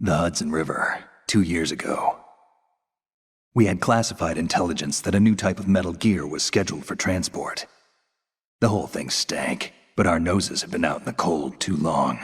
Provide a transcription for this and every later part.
The Hudson River, 2 years ago. We had classified intelligence that a new type of metal gear was scheduled for transport. The whole thing stank, but our noses had been out in the cold too long.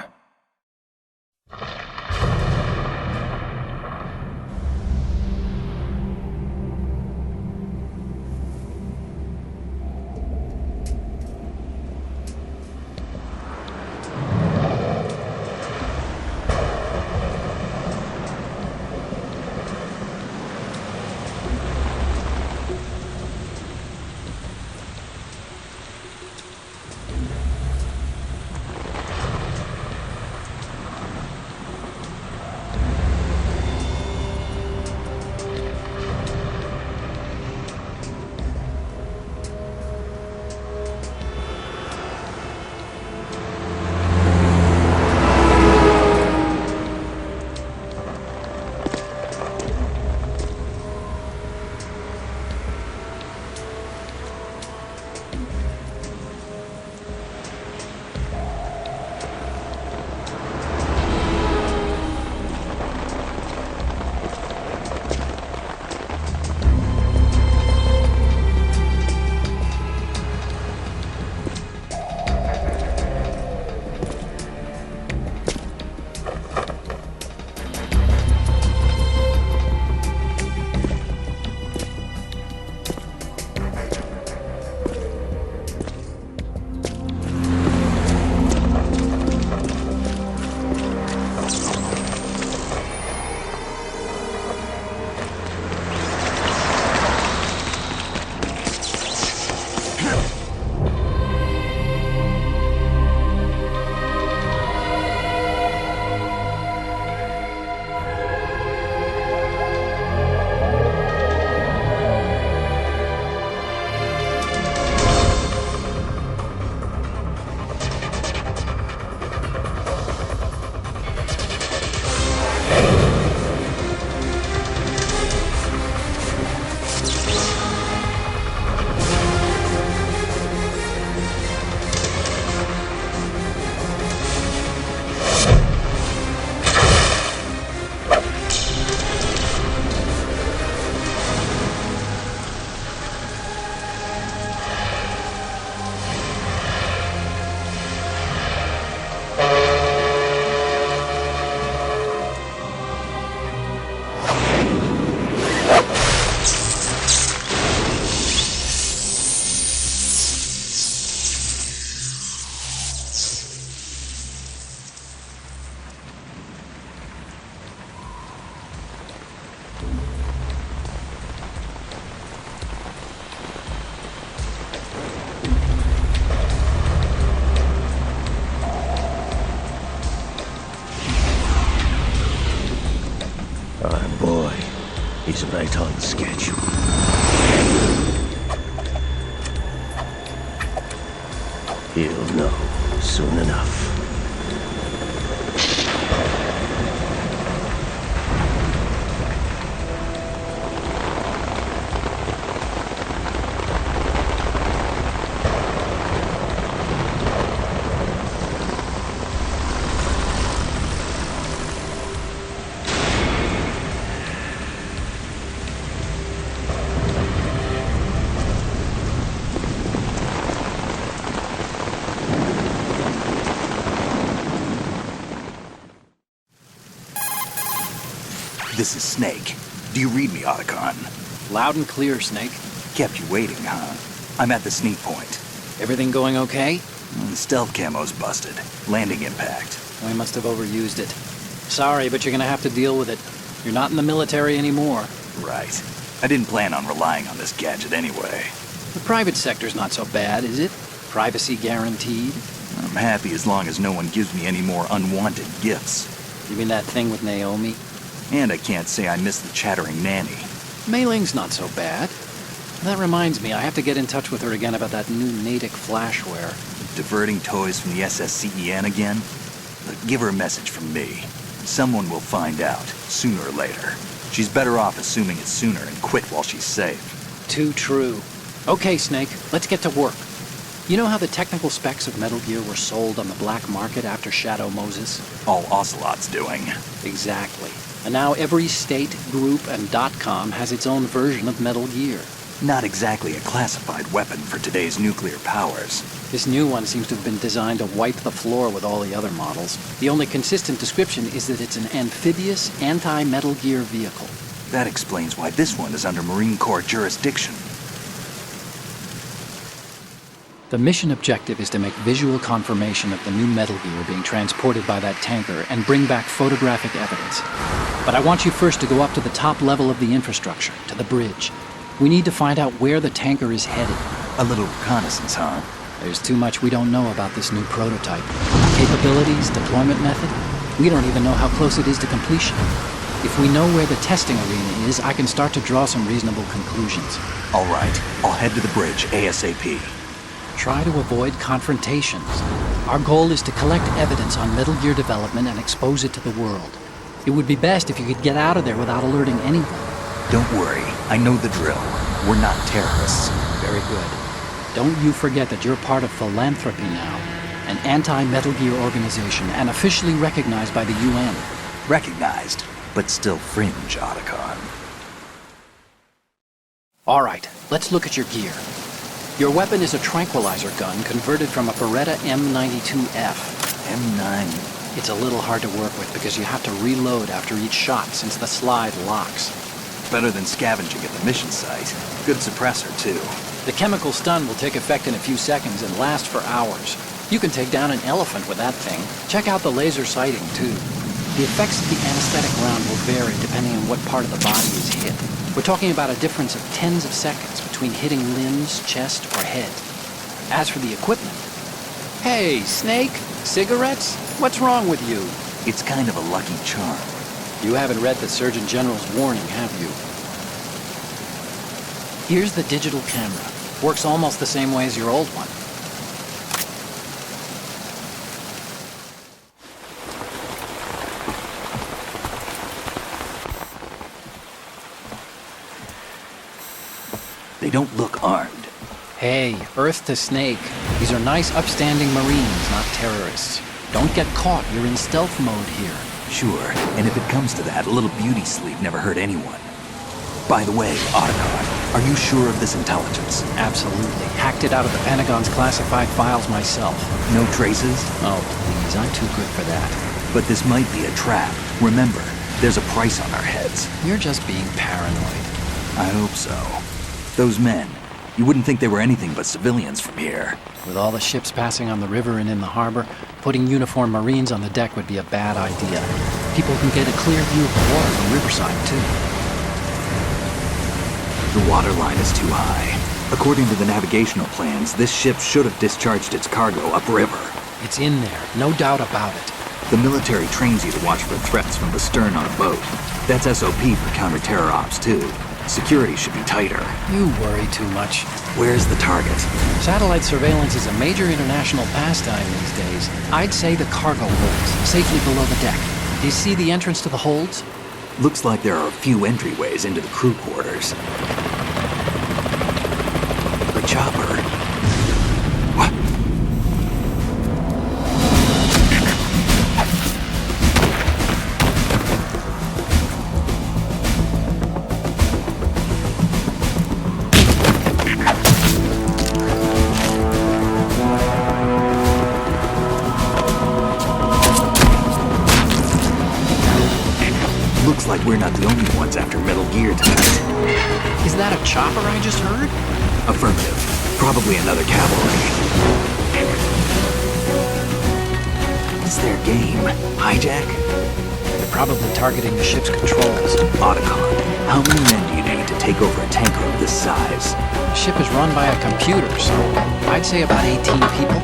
He's right on schedule. He'll know soon enough. This is Snake. Do you read me, Otacon? Loud and clear, Snake. Kept you waiting, huh? I'm at the sneak point. Everything going okay? The stealth camo's busted. Landing impact. We must have overused it. Sorry, but you're gonna have to deal with it. You're not in the military anymore. Right. I didn't plan on relying on this gadget anyway. The private sector's not so bad, is it? Privacy guaranteed? I'm happy as long as no one gives me any more unwanted gifts. You mean that thing with Naomi? And I can't say I miss the chattering nanny. Mei Ling's not so bad. That reminds me, I have to get in touch with her again about that new Natick flashware. Diverting toys from the SSCEN again? Look, give her a message from me. Someone will find out, sooner or later. She's better off assuming it sooner and quit while she's safe. Too true. Okay, Snake, let's get to work. You know how the technical specs of Metal Gear were sold on the black market after Shadow Moses? All Ocelot's doing. Exactly. And now every state, group, and .com has its own version of Metal Gear. Not exactly a classified weapon for today's nuclear powers. This new one seems to have been designed to wipe the floor with all the other models. The only consistent description is that it's an amphibious, anti-Metal Gear vehicle. That explains why this one is under Marine Corps jurisdiction. The mission objective is to make visual confirmation of the new Metal Gear being transported by that tanker and bring back photographic evidence. But I want you first to go up to the top level of the infrastructure, to the bridge. We need to find out where the tanker is headed. A little reconnaissance, huh? There's too much we don't know about this new prototype. Capabilities, deployment method. We don't even know how close it is to completion. If we know where the testing arena is, I can start to draw some reasonable conclusions. All right, I'll head to the bridge ASAP. Try to avoid confrontations. Our goal is to collect evidence on Metal Gear development and expose it to the world. It would be best if you could get out of there without alerting anyone. Don't worry, I know the drill. We're not terrorists. Very good. Don't you forget that you're part of Philanthropy now, an anti-Metal Gear organization and officially recognized by the UN. Recognized, but still fringe, Otacon. All right, let's look at your gear. Your weapon is a tranquilizer gun converted from a Beretta M92F. M9. It's a little hard to work with because you have to reload after each shot since the slide locks. Better than scavenging at the mission site. Good suppressor, too. The chemical stun will take effect in a few seconds and last for hours. You can take down an elephant with that thing. Check out the laser sighting, too. The effects of the anesthetic round will vary depending on what part of the body is hit. We're talking about a difference of tens of seconds between hitting limbs, chest, or head. As for the equipment... Hey, Snake? Cigarettes? What's wrong with you? It's kind of a lucky charm. You haven't read the Surgeon General's warning, have you? Here's the digital camera. Works almost the same way as your old one. They don't look armed. Hey, Earth to Snake. These are nice, upstanding Marines, not terrorists. Don't get caught. You're in stealth mode here. Sure, and if it comes to that, a little beauty sleep never hurt anyone. By the way, Otacon, are you sure of this intelligence? Absolutely. Hacked it out of the Pentagon's classified files myself. No traces? Oh, please, I'm too good for that. But this might be a trap. Remember, there's a price on our heads. You're just being paranoid. I hope so. Those men, you wouldn't think they were anything but civilians from here. With all the ships passing on the river and in the harbor, putting uniformed Marines on the deck would be a bad idea. People can get a clear view of the water from Riverside, too. The water line is too high. According to the navigational plans, this ship should have discharged its cargo upriver. It's in there, no doubt about it. The military trains you to watch for threats from the stern on a boat. That's SOP for counter-terror ops, too. Security should be tighter. You worry too much. Where's the target? Satellite surveillance is a major international pastime these days. I'd say the cargo holds, safely below the deck. Do you see the entrance to the holds? Looks like there are a few entryways into the crew quarters. The chopper. What? Looks like we're not the only ones after Metal Gear tonight. Is that a chopper I just heard? Affirmative. Probably another cavalry. What's their game? Hijack? They're probably targeting the ship's controls. Otacon, how many men do you need to take over a tanker of this size? The ship is run by a computer, so I'd say about 18 people.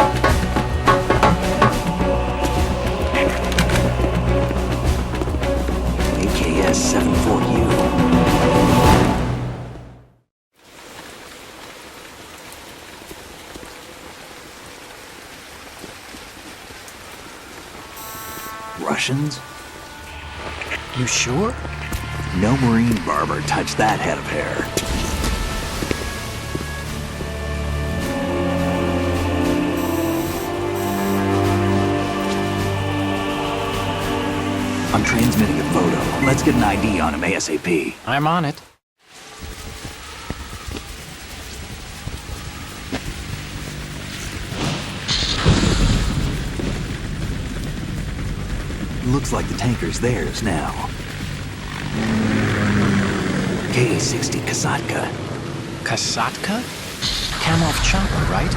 AKS 74U. Russians? You sure? No Marine barber touched that head of hair. I'm transmitting a photo. Let's get an ID on him ASAP. I'm on it. Looks like the tanker's theirs now. KA-60 Kasatka. Kasatka? Kamov chopper, right?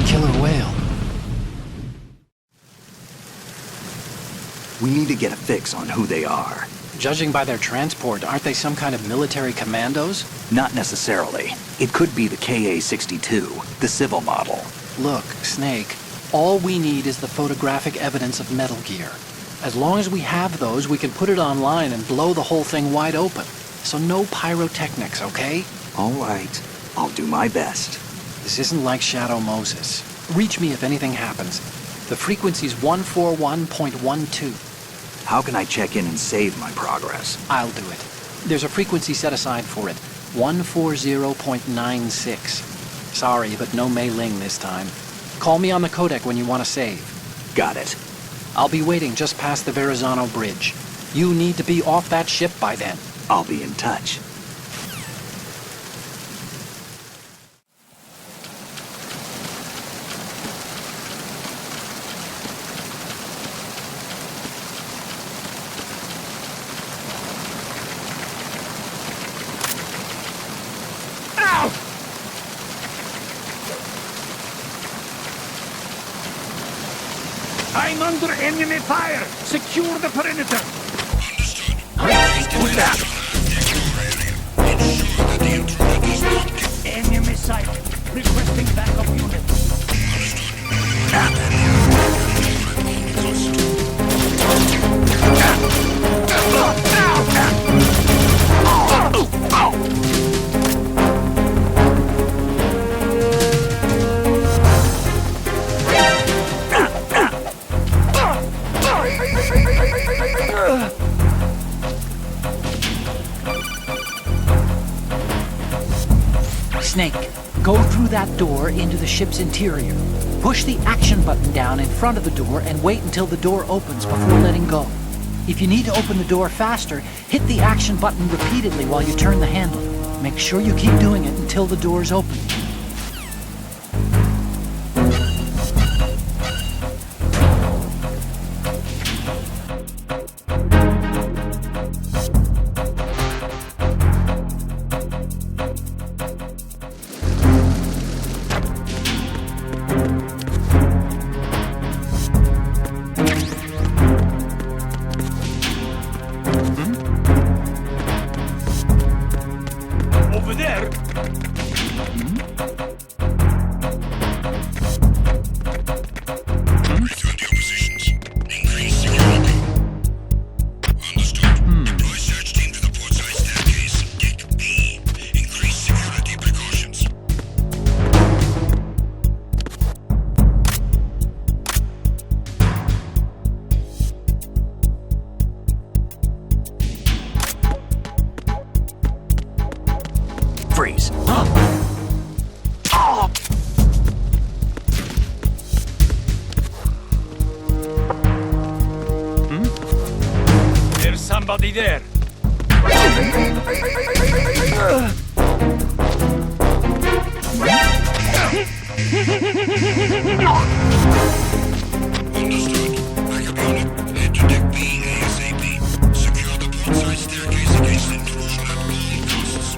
Killer whale. We need to get a fix on who they are. Judging by their transport, aren't they some kind of military commandos? Not necessarily. It could be the KA-62, the civil model. Look, Snake, all we need is the photographic evidence of Metal Gear. As long as we have those, we can put it online and blow the whole thing wide open. So no pyrotechnics, okay? All right. I'll do my best. This isn't like Shadow Moses. Reach me if anything happens. The frequency's 141.12. How can I check in and save my progress? I'll do it. There's a frequency set aside for it. 140.96. Sorry, but no Mei Ling this time. Call me on the codec when you want to save. Got it. I'll be waiting just past the Verrazano Bridge. You need to be off that ship by then. I'll be in touch. I'm under enemy fire! Secure the perimeter! Who's that? Enemy sighted. Requesting backup unit. Snake, go through that door into the ship's interior. Push the action button down in front of the door and wait until the door opens before letting go. If you need to open the door faster, hit the action button repeatedly while you turn the handle. Make sure you keep doing it until the door's open. Over there! Return to your positions. Increase security. Understood. Deploy search team to the portside staircase. Deck B. Increase security precautions. Freeze. There's somebody there! Understood. Backup unit. Head to Deck B ASAP. Secure the portside staircase against intrusion at all costs.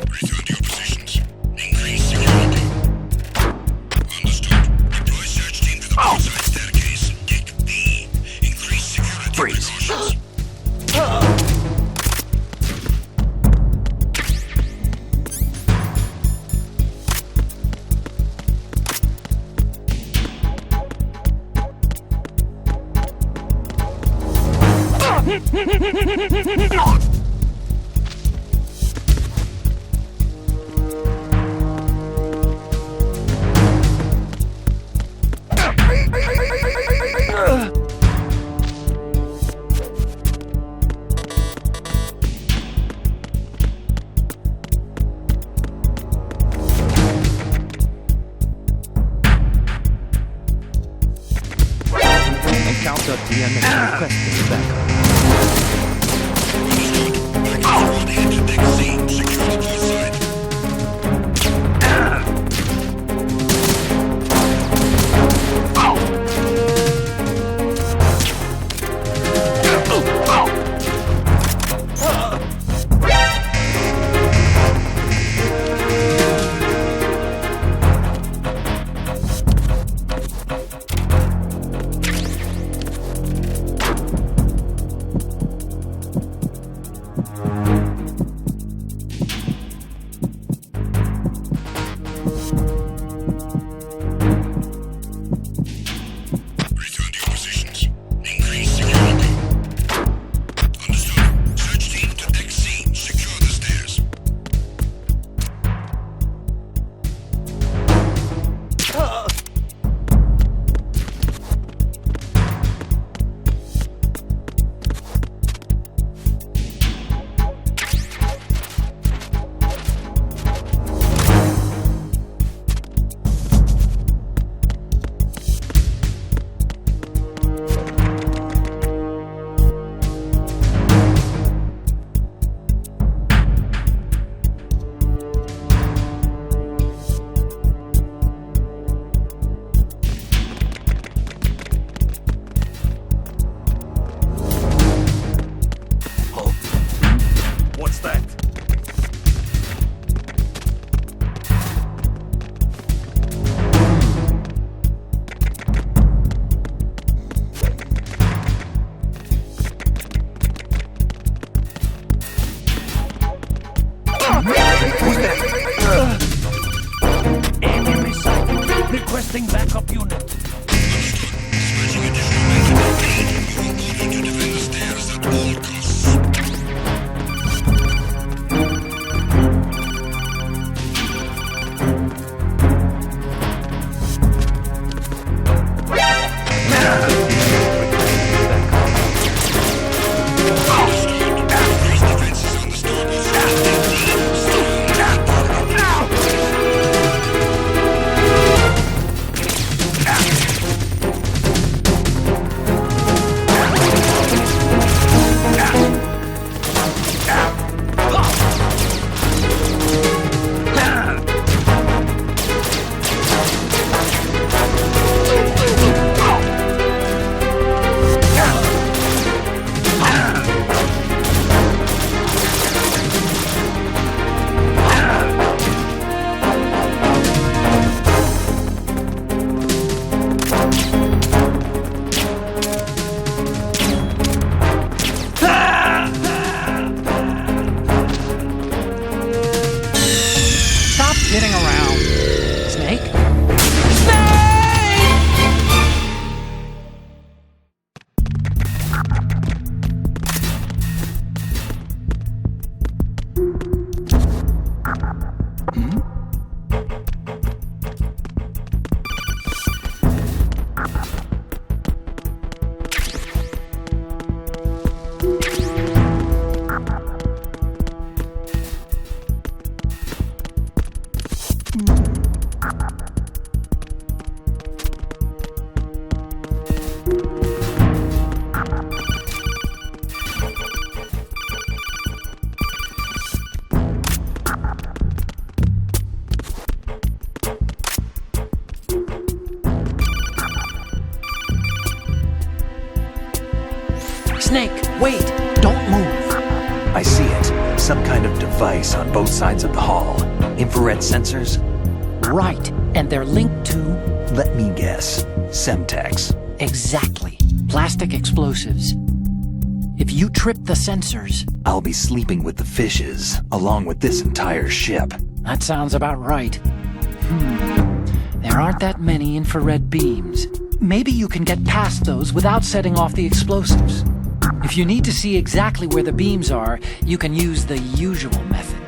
Return to your positions. Increase security. Understood. Deploy search team to the portside staircase. Deck B. Increase security Freeze. precautions. Encounter DMX requesting backup. Package 1 enter deck C. Secure the port side. Return to your positions. Increase security. Understood. Search team to deck C. Secure the stairs. What's that? Enemy sighted. Requesting backup unit. Dispatching additional men to deck B. You will order to defend the stairs at all costs. Increase defenses on the starboard side. Stop kidding around. Snake? Snake, wait! Don't move! I see it. Some kind of device on both sides of the hall. Infrared sensors? Right, and they're linked to... Let me guess. Semtex. Exactly. Plastic explosives. If you trip the sensors... I'll be sleeping with the fishes, along with this entire ship. That sounds about right. There aren't that many infrared beams. Maybe you can get past those without setting off the explosives. If you need to see exactly where the beams are, you can use the usual method.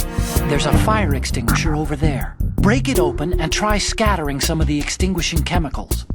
There's a fire extinguisher over there. Break it open and try scattering some of the extinguishing chemicals.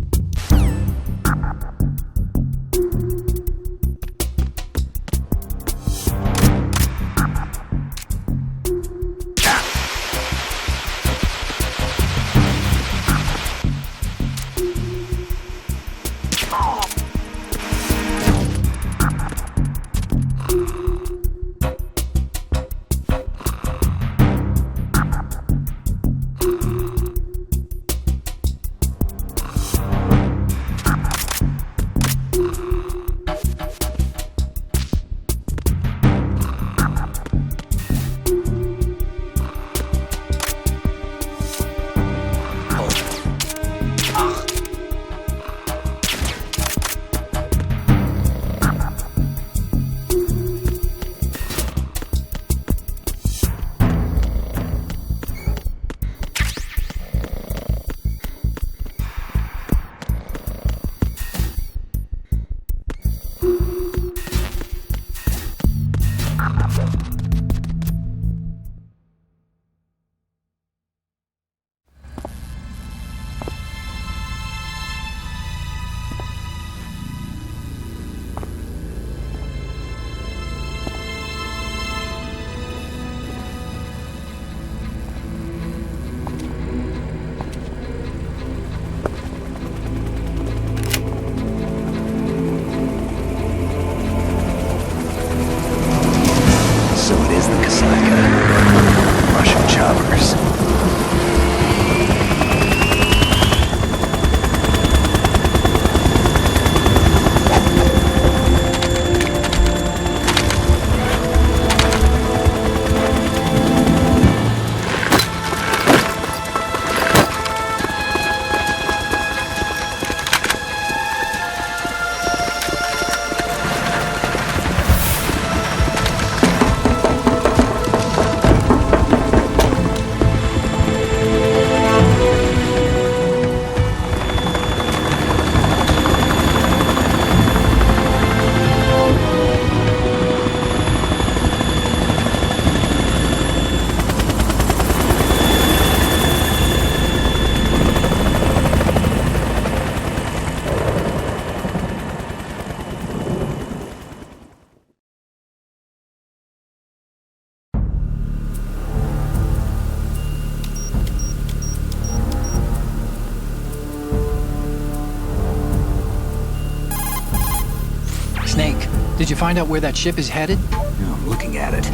Snake, did you find out where that ship is headed? I'm looking at it.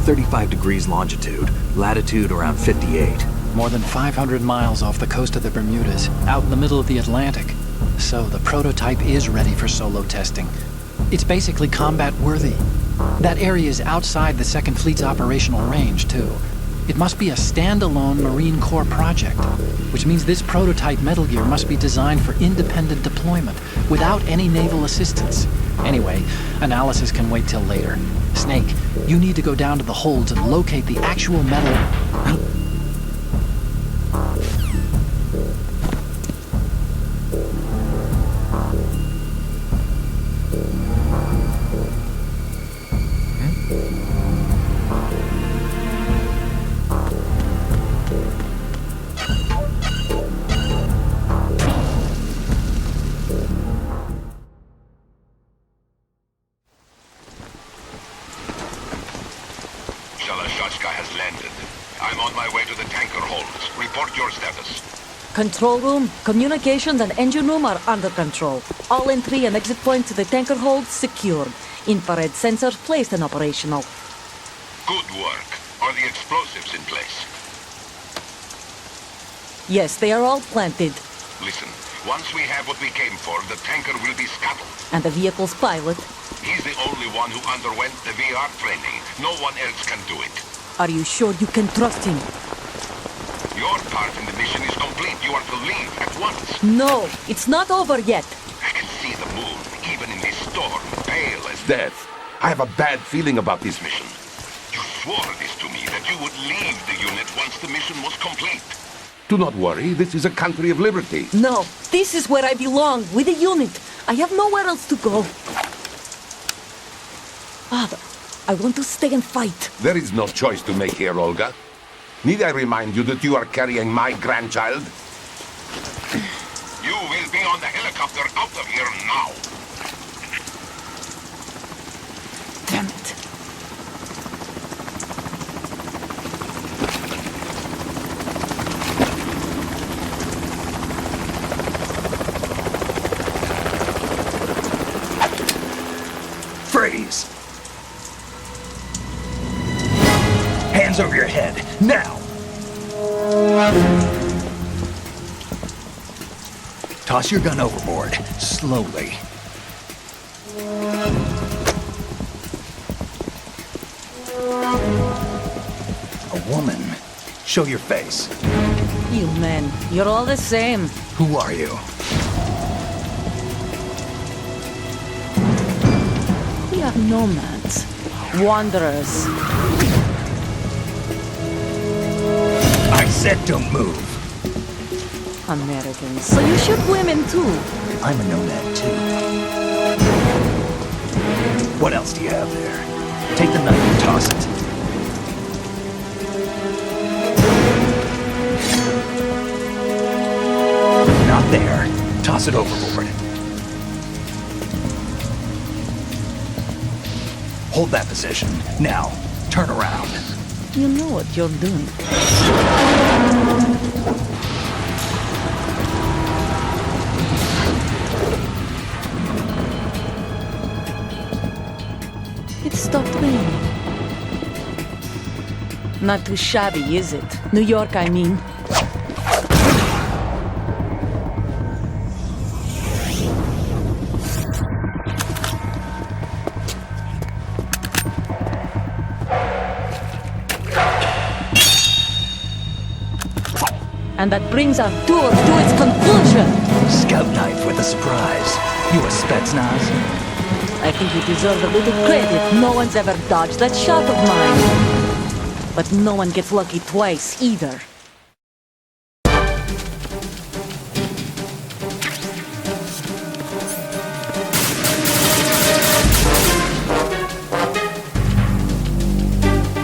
35 degrees longitude, latitude around 58. More than 500 miles off the coast of the Bermudas, out in the middle of the Atlantic. So the prototype is ready for solo testing. It's basically combat-worthy. That area is outside the Second Fleet's operational range, too. It must be a standalone Marine Corps project, which means this prototype Metal Gear must be designed for independent deployment, without any naval assistance. Anyway, analysis can wait till later. Snake, you need to go down to the holds and locate the actual metal... Shalashashka has landed. I'm on my way to the tanker holds. Report your status. Control room, communications and engine room are under control. All entry and exit points to the tanker hold secured. Infrared sensors placed and operational. Good work. Are the explosives in place? Yes, they are all planted. Listen, once we have what we came for, the tanker will be scuttled. And the vehicle's pilot. He's the only one who underwent the VR training. No one else can do it. Are you sure you can trust him? Your part in the mission is complete. You are to leave at once. No, it's not over yet. I can see the moon, even in this storm, pale as Death. I have a bad feeling about this mission. You swore this to me, that you would leave the unit once the mission was complete. Do not worry, this is a country of liberty. No, this is where I belong, with the unit. I have nowhere else to go. Father, I want to stay and fight. There is no choice to make here, Olga. Need I remind you that you are carrying my grandchild? You will be on the helicopter out of here now. Damn it. Freeze! Hands over your head, now! Toss your gun overboard, slowly. A woman. Show your face. You men, you're all the same. Who are you? We are nomads, wanderers. I said don't move. Americans. So you shoot women too. I'm a nomad too. What else do you have there? Take the knife and toss it. Not there. Toss it overboard. Hold that position. Now, turn around. You know what you're doing. It stopped raining. Not too shabby, is it? New York, I mean. And that brings our tour to its conclusion. Scout knife with a surprise. You a Spetsnaz? I think you deserve a little credit. No one's ever dodged that shot of mine. But no one gets lucky twice, either.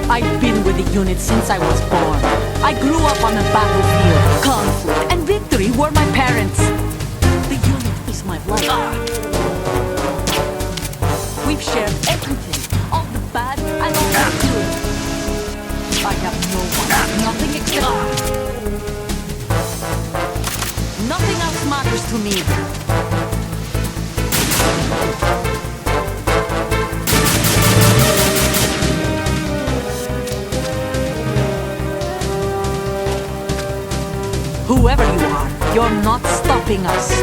I've been with the unit since I was born. I grew up on the battlefield. Conflict and victory were my parents. The unit is my life. We've shared everything, all the bad and all the good. I have no one, nothing except... Nothing else matters to me. from not stopping us.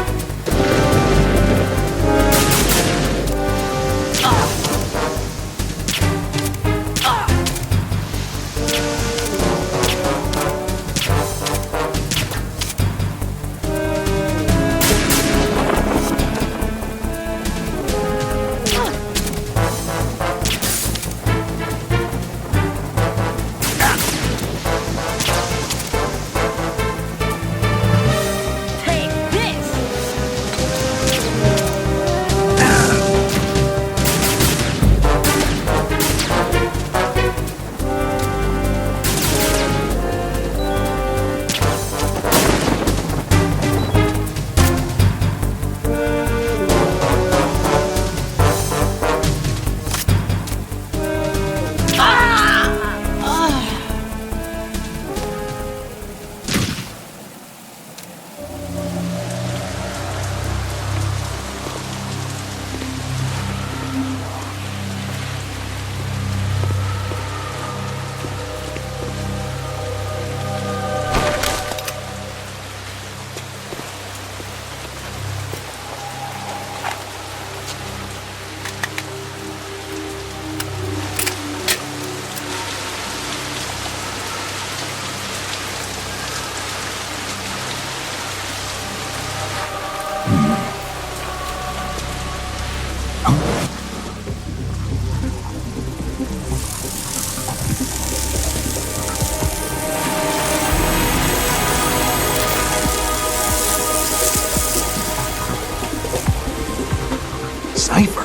Cipher.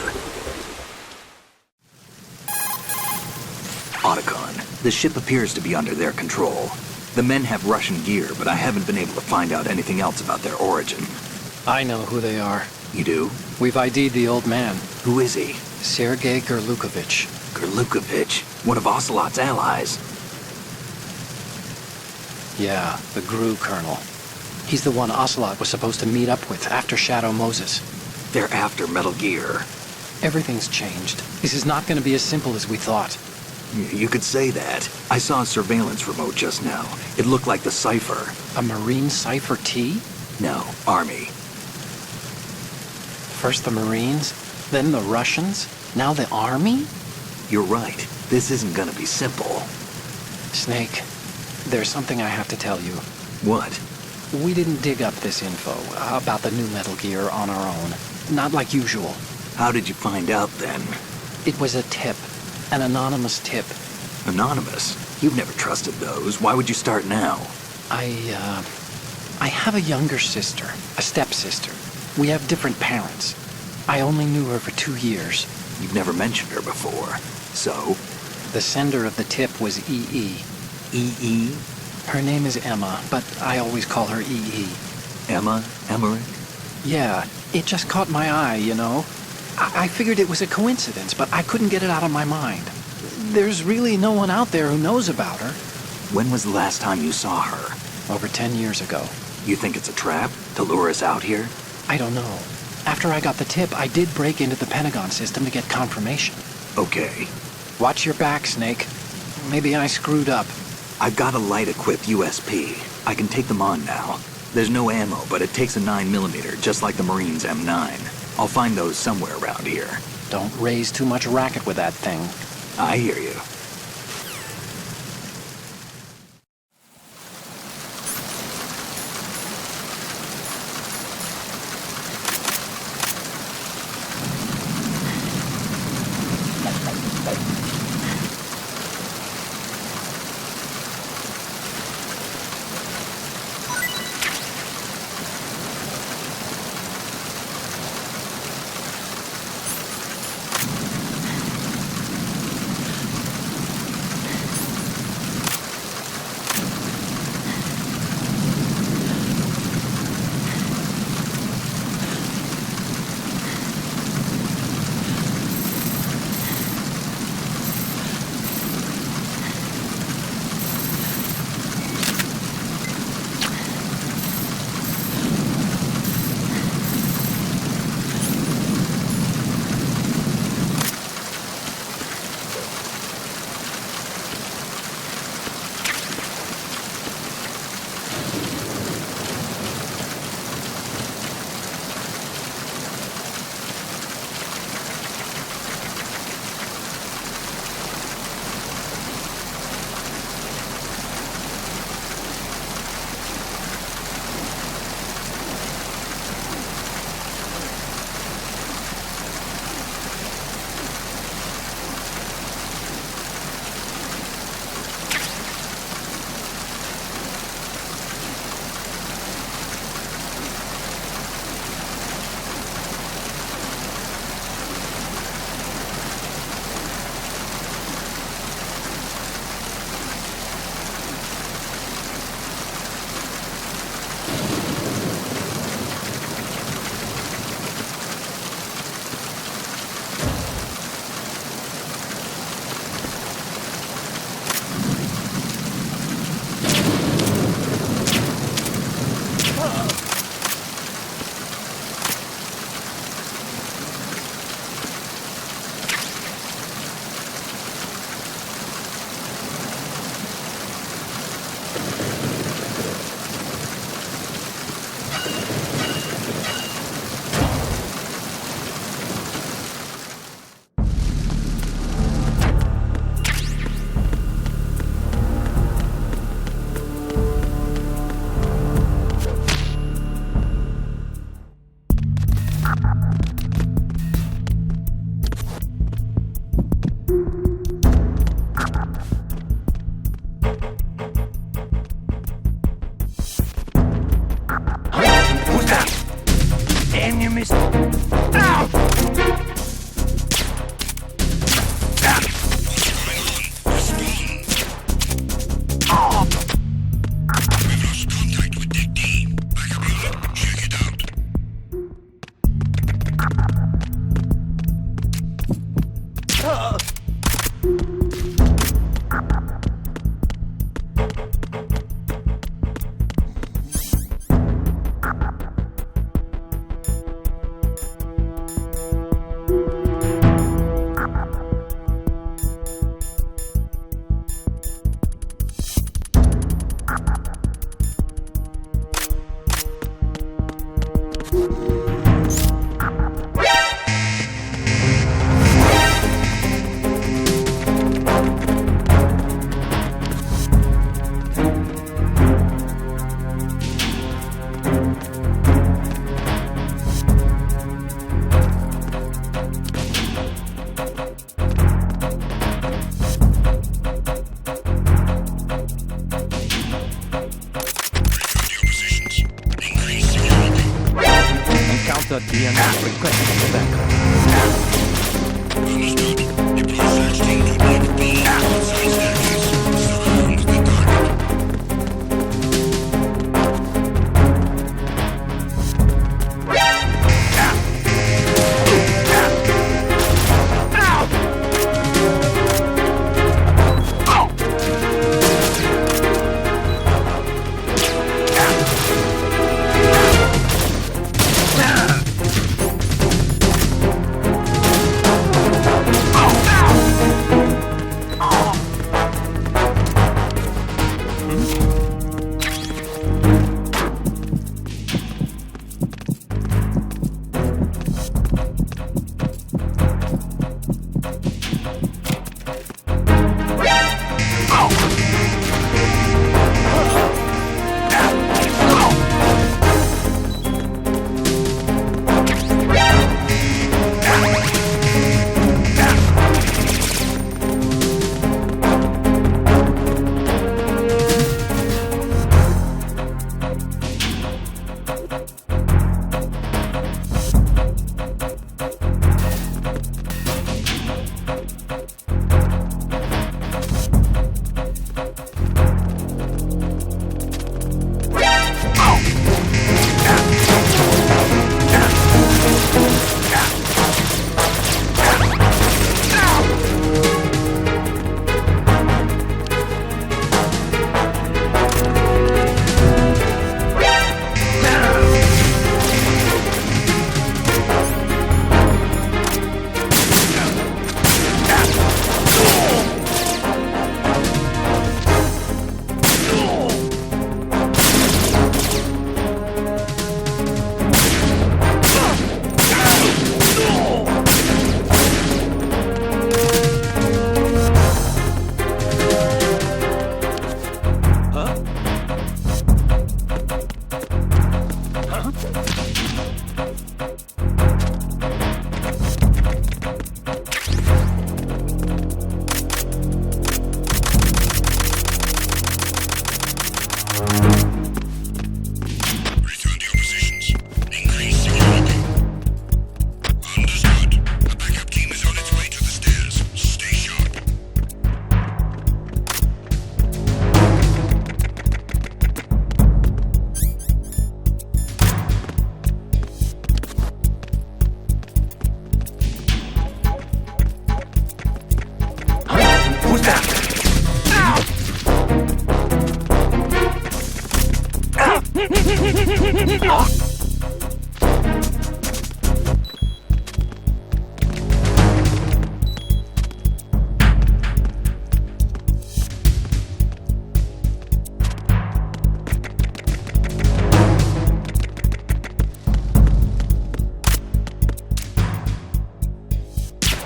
Otacon, the ship appears to be under their control. The men have Russian gear, but I haven't been able to find out anything else about their origin. I know who they are. You do? We've ID'd the old man, Who is he? Sergei Gerlukovich. Gerlukovich, one of Ocelot's allies. Yeah, the GRU colonel. He's the one Ocelot was supposed to meet up with after Shadow Moses. They're after Metal Gear. Everything's changed. This is not going to be as simple as we thought. You could say that. I saw a surveillance remote just now. It looked like the Cipher. A Marine Cipher T? No, Army. First the Marines, then the Russians, now the Army? You're right. This isn't gonna be simple. Snake, there's something I have to tell you. What? We didn't dig up this info about the new Metal Gear on our own. Not like usual. How did you find out then? It was a tip. An anonymous tip. Anonymous? You've never trusted those. Why would you start now? I have a younger sister, a stepsister. We have different parents. I only knew her for 2 years. You've never mentioned her before. So? The sender of the tip was EE. EE? Her name is Emma, but I always call her EE. Emma? Emmerich? Yeah, it just caught my eye, you know? I figured it was a coincidence, but I couldn't get it out of my mind. There's really no one out there who knows about her. When was the last time you saw her? Over 10 years ago. You think it's a trap? To lure us out here? I don't know. After I got the tip, I did break into the Pentagon system to get confirmation. Okay. Watch your back, Snake. Maybe I screwed up. I've got a light-equipped USP. I can take them on now. There's no ammo, but it takes a 9mm, just like the Marines' M9. I'll find those somewhere around here. Don't raise too much racket with that thing. I hear you.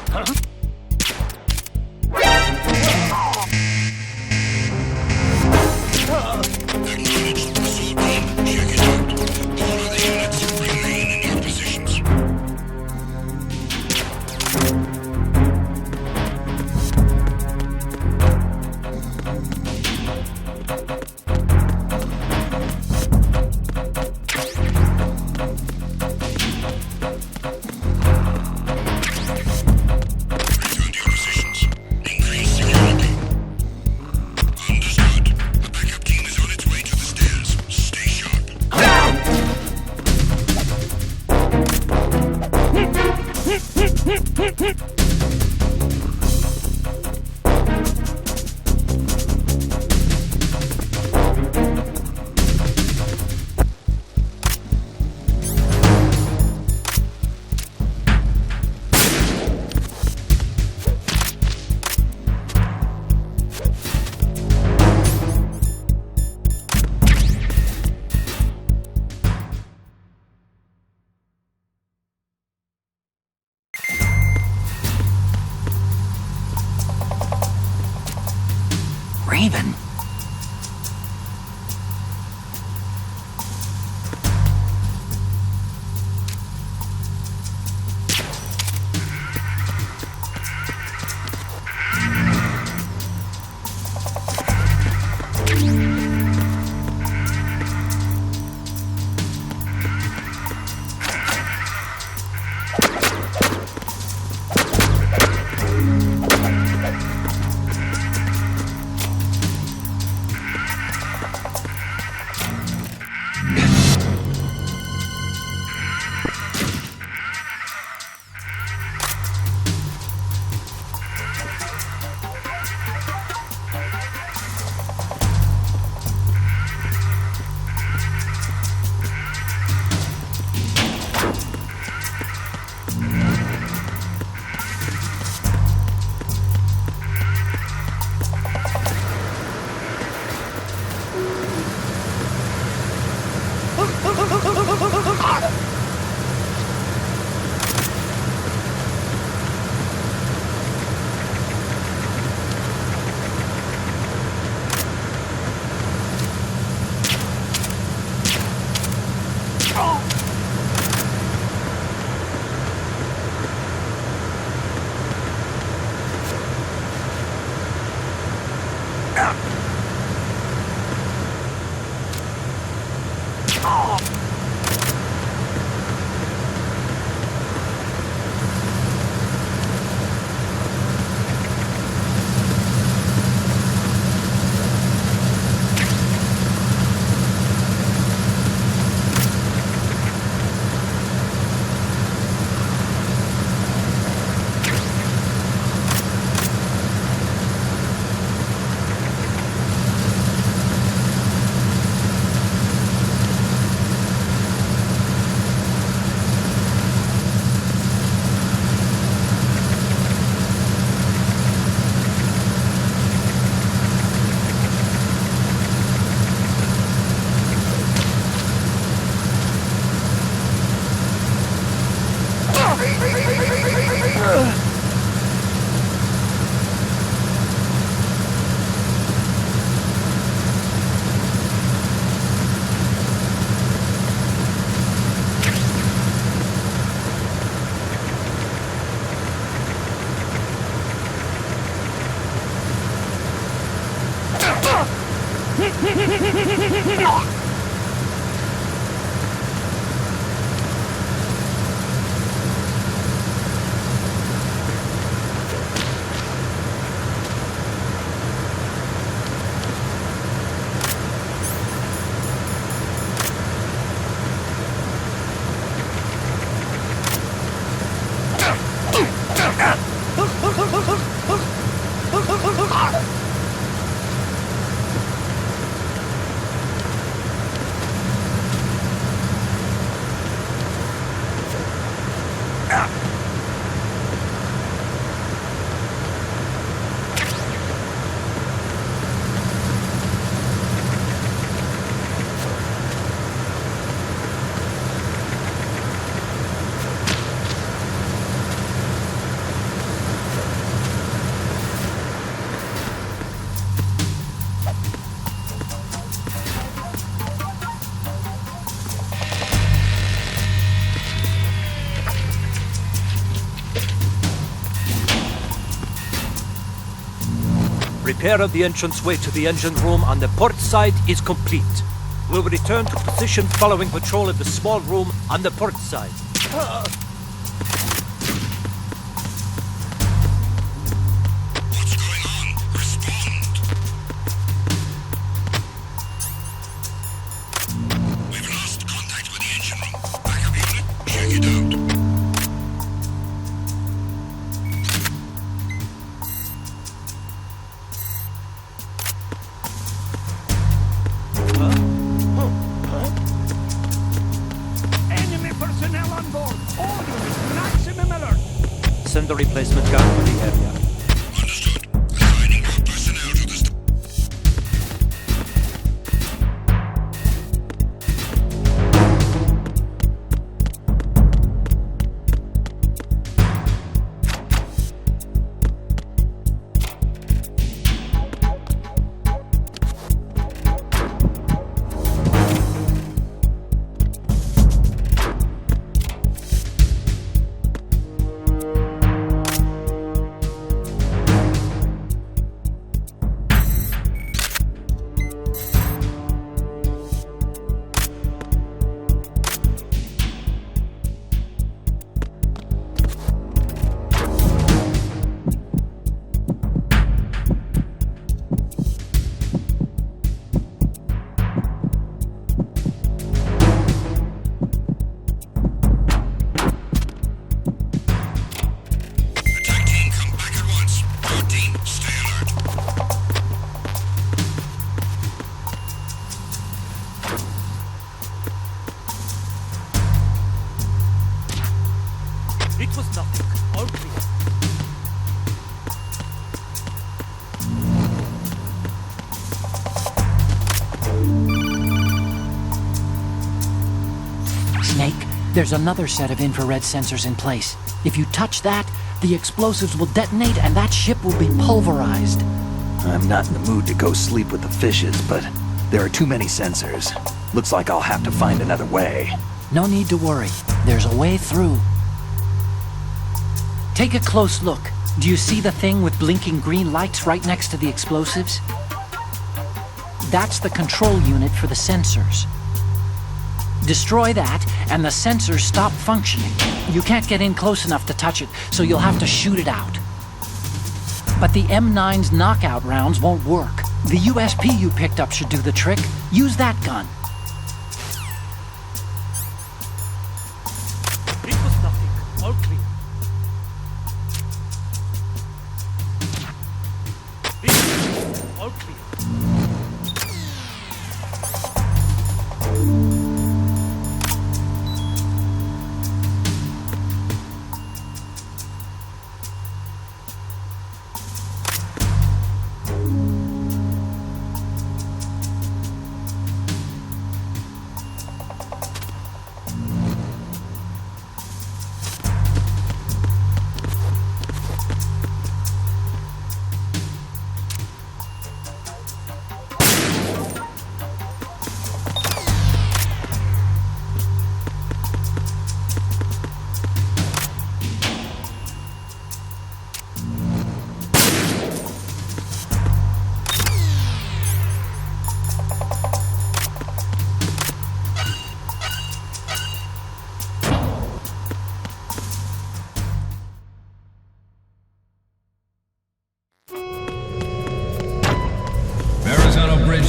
Acknowledged. Assault team, check it out. All other units, remain in your positions. Return to your positions. Increase security. Understood. The backup team is on its way to the stairs. Stay sharp. Raven. Repair of the entranceway to the engine room on the port side is complete. We'll return to position following patrol of the small room on the port side. What's going on? Respond. We've lost contact with the engine room. Backup unit, check it out. Enemy personnel on board. All units, maximum alert. Send a replacement gun for the area. Understood. Assigning more personnel to the attack team, come back at once. Your team, stay alert. It was nothing. All clear. Snake, there's another set of infrared sensors in place. If you touch that, the explosives will detonate and that ship will be pulverized. I'm not in the mood to go sleep with the fishes, but there are too many sensors. Looks like I'll have to find another way. No need to worry. There's a way through. Take a close look. Do you see the thing with blinking green lights right next to the explosives? That's the control unit for the sensors. Destroy that, and the sensors stop functioning. You can't get in close enough to touch it, so you'll have to shoot it out. But the M9's knockout rounds won't work. The USP you picked up should do the trick. Use that gun. It was nothing. All clear. All clear.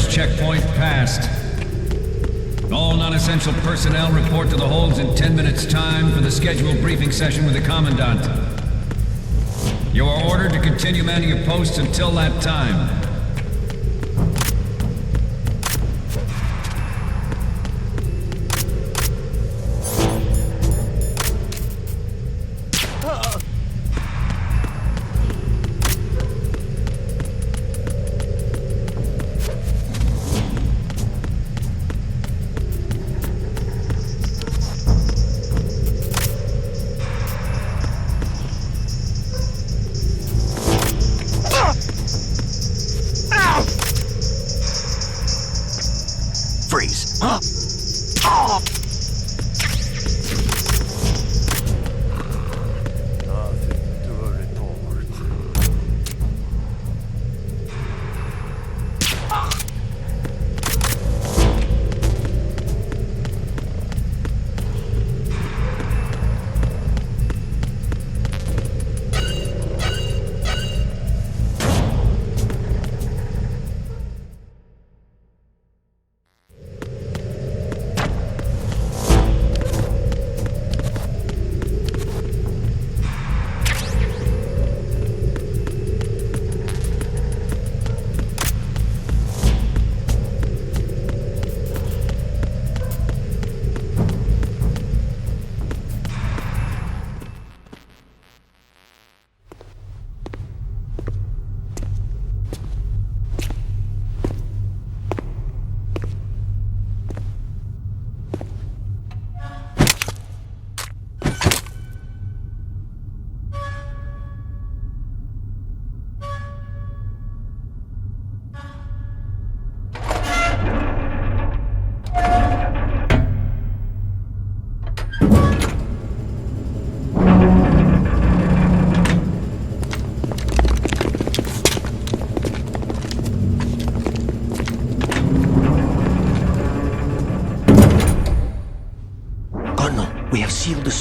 Checkpoint passed. All non-essential personnel report to the holds in 10 minutes' time for the scheduled briefing session with the Commandant. You are ordered to continue manning your posts until that time.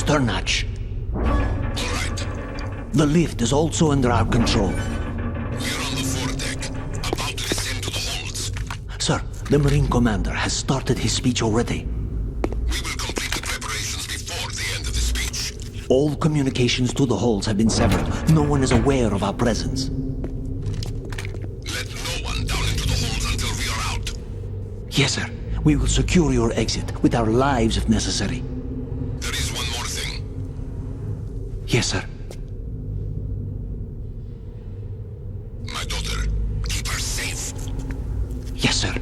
stern hatch. All right. The lift is also under our control. We're on the foredeck, about to descend to the holds. Sir, the Marine Commander has started his speech already. We will complete the preparations before the end of the speech. All communications to the holds have been severed. No one is aware of our presence. Let no one down into the holds until we are out. Yes, sir. We will secure your exit with our lives if necessary. There is one more thing. Yes, sir. My daughter, keep her safe. Yes, sir.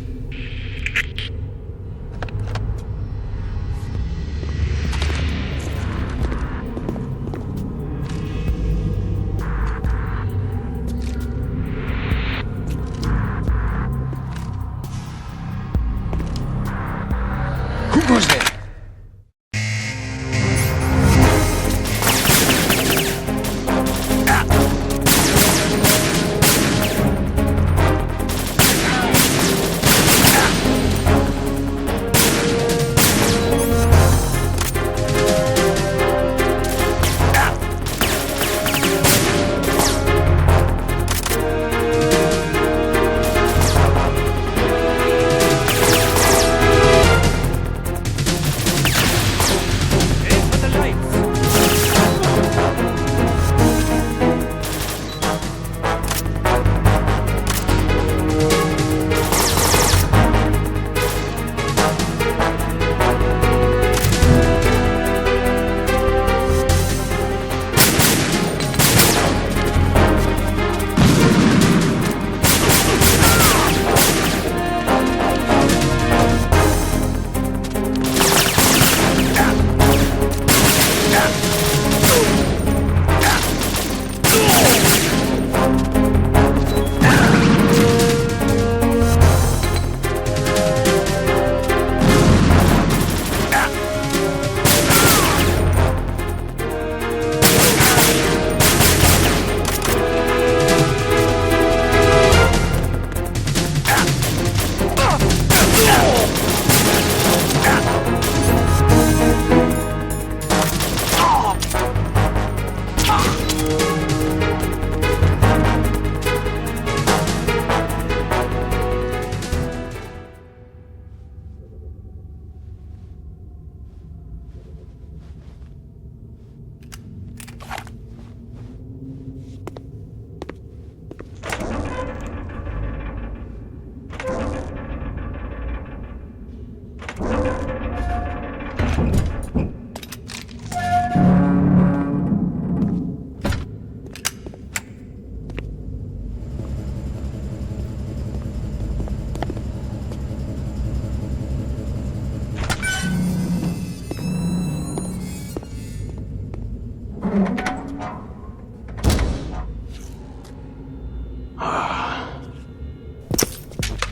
Who goes there?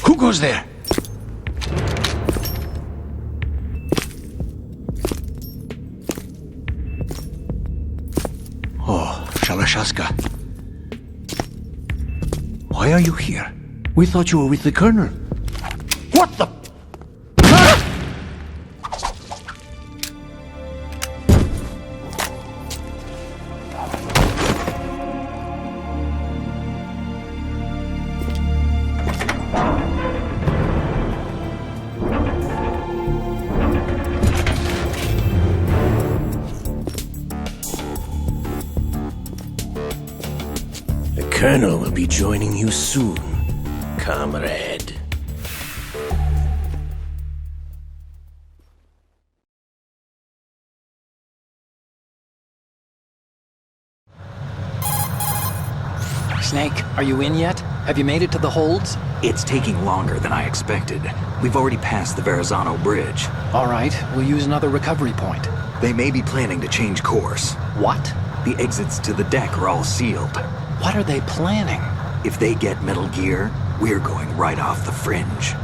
Who goes there? Oh, Shalashaska. Why are you here? We thought you were with the Colonel. What the? The Colonel will be joining you soon, comrade. Snake, are you in yet? Have you made it to the holds? It's taking longer than I expected. We've already passed the Verrazano Bridge. All right, we'll use another recovery point. They may be planning to change course. What? The exits to the deck are all sealed. What are they planning? If they get Metal Gear, we're going right off the fringe.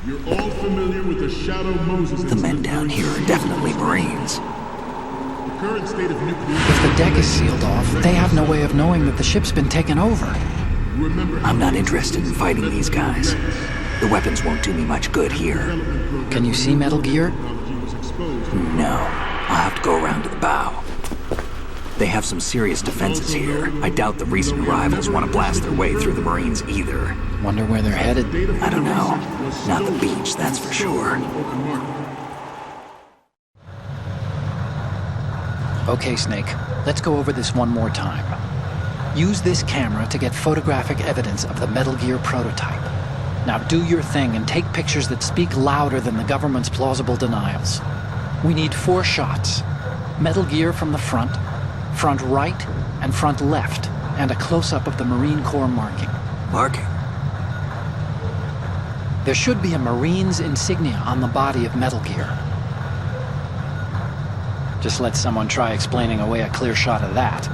You're all familiar with the Shadow Moses. The men down here are definitely Marines. The current state of nuclear... If the deck is sealed off, they have no way of knowing that the ship's been taken over. I'm not interested in fighting these guys. The weapons won't do me much good here. Can you see Metal Gear? ...was exposed No. I'll have to go around to the bow. They have some serious defenses here. I doubt the recent arrivals want to blast their way through the Marines either. Wonder where they're headed? I don't know. Not the beach, that's for sure. Okay, Snake. Let's go over this one more time. Use this camera to get photographic evidence of the Metal Gear prototype. Now do your thing and take pictures that speak louder than the government's plausible denials. We need 4 shots. Metal Gear from the front right, and front left, and a close-up of the Marine Corps marking. Marking? There should be a Marine's insignia on the body of Metal Gear. Just let someone try explaining away a clear shot of that.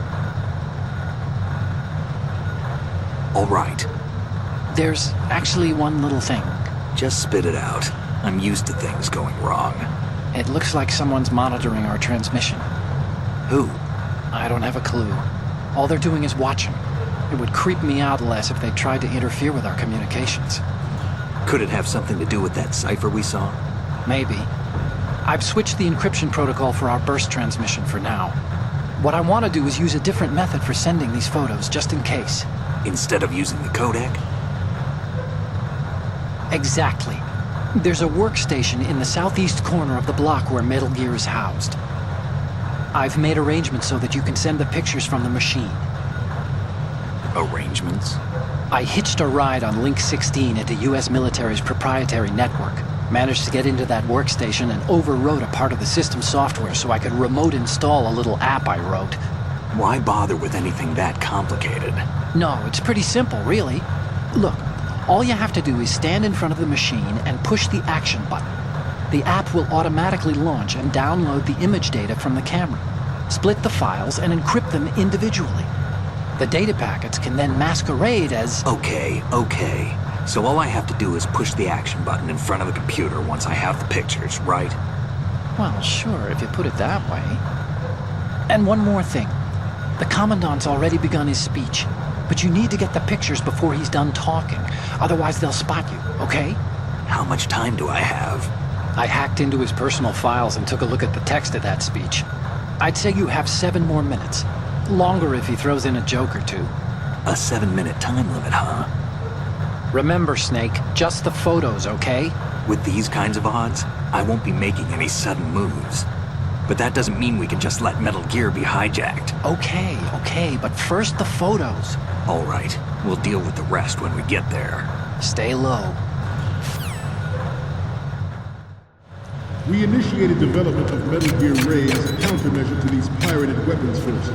All right. There's actually one little thing. Just spit it out. I'm used to things going wrong. It looks like someone's monitoring our transmission. Who? I don't have a clue. All they're doing is watching. It would creep me out less if they tried to interfere with our communications. Could it have something to do with that cipher we saw? Maybe. I've switched the encryption protocol for our burst transmission for now. What I want to do is use a different method for sending these photos, just in case. Instead of using the codec? Exactly. There's a workstation in the southeast corner of the block where Metal Gear is housed. I've made arrangements so that you can send the pictures from the machine. Arrangements? I hitched a ride on Link 16 into U.S. military's proprietary network. Managed to get into that workstation and overwrote a part of the system software so I could remote install a little app I wrote. Why bother with anything that complicated? No, it's pretty simple, really. Look, all you have to do is stand in front of the machine and push the action button. The app will automatically launch and download the image data from the camera, split the files, and encrypt them individually. The data packets can then masquerade as... Okay. So all I have to do is push the action button in front of the computer once I have the pictures, right? Well, sure, if you put it that way. And one more thing. The Commandant's already begun his speech, but you need to get the pictures before he's done talking. Otherwise, they'll spot you, okay? How much time do I have? I hacked into his personal files and took a look at the text of that speech. I'd say you have 7 more minutes. Longer if he throws in a joke or two. A 7-minute time limit, huh? Remember, Snake, just the photos, okay? With these kinds of odds, I won't be making any sudden moves. But that doesn't mean we can just let Metal Gear be hijacked. Okay, but first the photos. All right, we'll deal with the rest when we get there. Stay low. We initiated development of Metal Gear Ray as a countermeasure to these pirated weapons forces.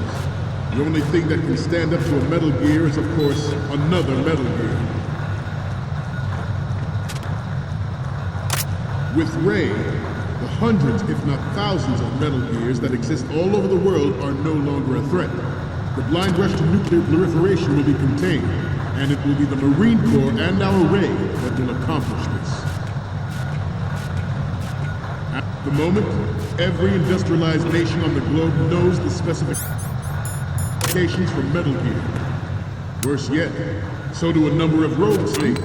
The only thing that can stand up to a Metal Gear is, of course, another Metal Gear. With Ray, the hundreds, if not thousands, of Metal Gears that exist all over the world are no longer a threat. The blind rush to nuclear proliferation will be contained, and it will be the Marine Corps and our Ray that will accomplish this. At the moment, every industrialized nation on the globe knows the specifications for Metal Gear. Worse yet, so do a number of rogue states.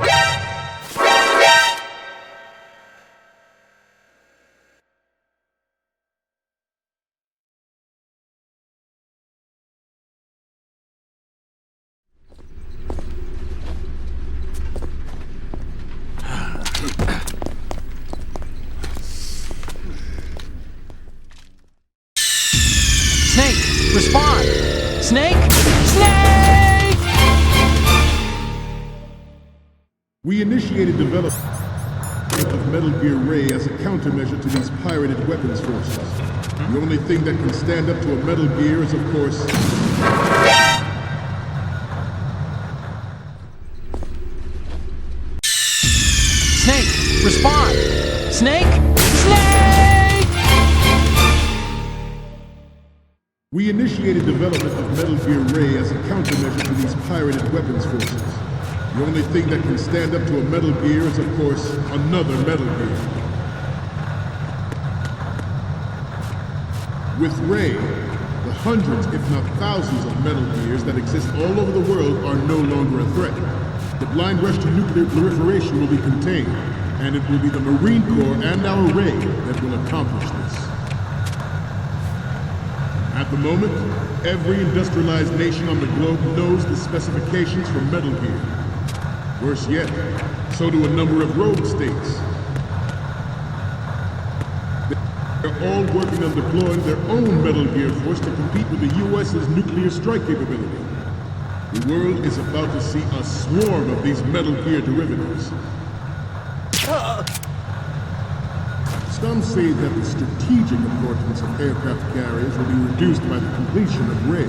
Snake, respond! Snake! Snake! We initiated development of Metal Gear Ray as a countermeasure to these pirated weapons forces. The only thing that can stand up to a Metal Gear is, of course... Snake, respond! Snake! Snake! We initiated development of Metal Gear Ray as a countermeasure to these pirated weapons forces. The only thing that can stand up to a Metal Gear is, of course, another Metal Gear. With Ray, the hundreds, if not thousands, of Metal Gears that exist all over the world are no longer a threat. The blind rush to nuclear proliferation will be contained, and it will be the Marine Corps and our Ray that will accomplish this. At the moment, every industrialized nation on the globe knows the specifications for Metal Gear. Worse yet, so do a number of rogue states. They're all working on deploying their own Metal Gear force to compete with the U.S.'s nuclear strike capability. The world is about to see a swarm of these Metal Gear derivatives. Some say that the strategic importance of aircraft carriers will be reduced by the completion of RAID.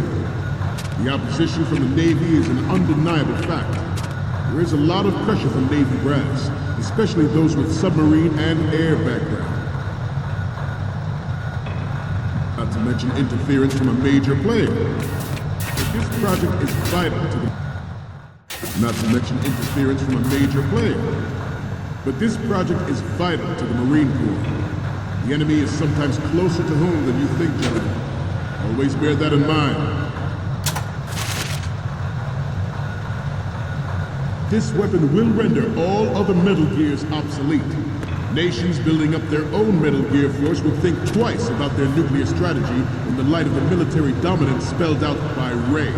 The opposition from the Navy is an undeniable fact. There is a lot of pressure from Navy brass, especially those with submarine and air background. Not to mention interference from a major player. But this project is vital to the... Not to mention interference from a major player. But this project is vital to the Marine Corps. The enemy is sometimes closer to home than you think, gentlemen. Always bear that in mind. This weapon will render all other Metal Gears obsolete. Nations building up their own Metal Gear force will think twice about their nuclear strategy in the light of the military dominance spelled out by RAID.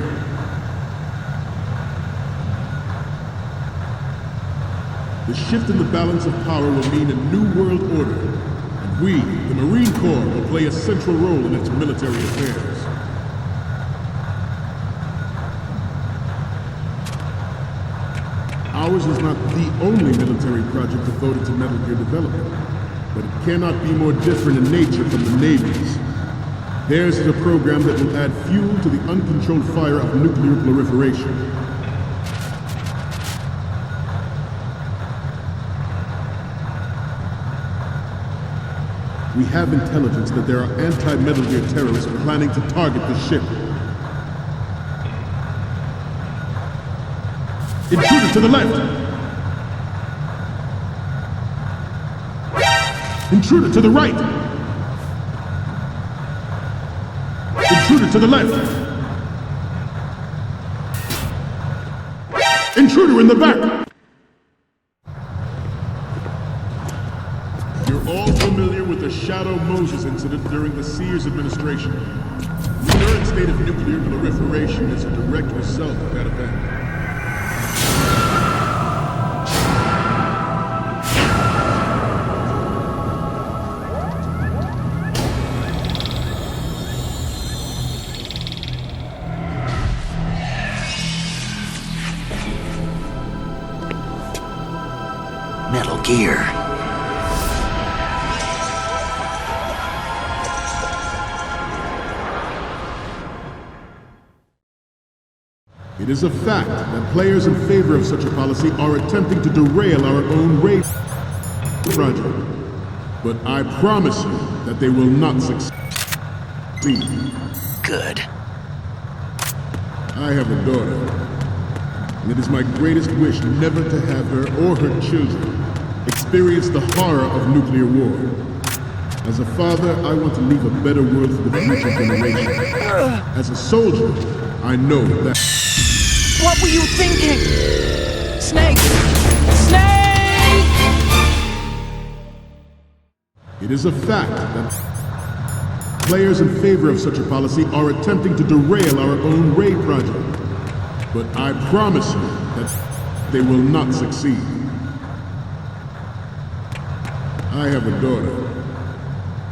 The shift in the balance of power will mean a new world order, and we, the Marine Corps, will play a central role in its military affairs. Ours is not the only military project devoted to Metal Gear development, but it cannot be more different in nature from the Navy's. Theirs is a program that will add fuel to the uncontrolled fire of nuclear proliferation. We have intelligence that there are anti-Metal Gear terrorists planning to target the ship. Intruder to the left! Intruder to the right! Intruder to the left! Intruder in the back! You're all familiar with the Shadow Moses incident during the Sears administration. The current state of nuclear proliferation is a direct result of that event. Metal Gear. It is a fact that players in favor of such a policy are attempting to derail our own RAID project. But I promise you that they will not succeed. Good. I have a daughter, and it is my greatest wish never to have her or her children experience the horror of nuclear war. As a father, I want to leave a better world for the future generation. As a soldier, I know that... What were you thinking? Snake! Snake! It is a fact that players in favor of such a policy are attempting to derail our own RAID project. But I promise you that they will not succeed. I have a daughter,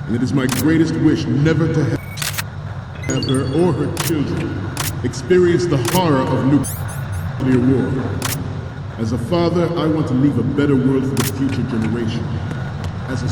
and it is my greatest wish never to have her or her children experience the horror of nuclear war. As a father, I want to leave a better world for the future generation. As a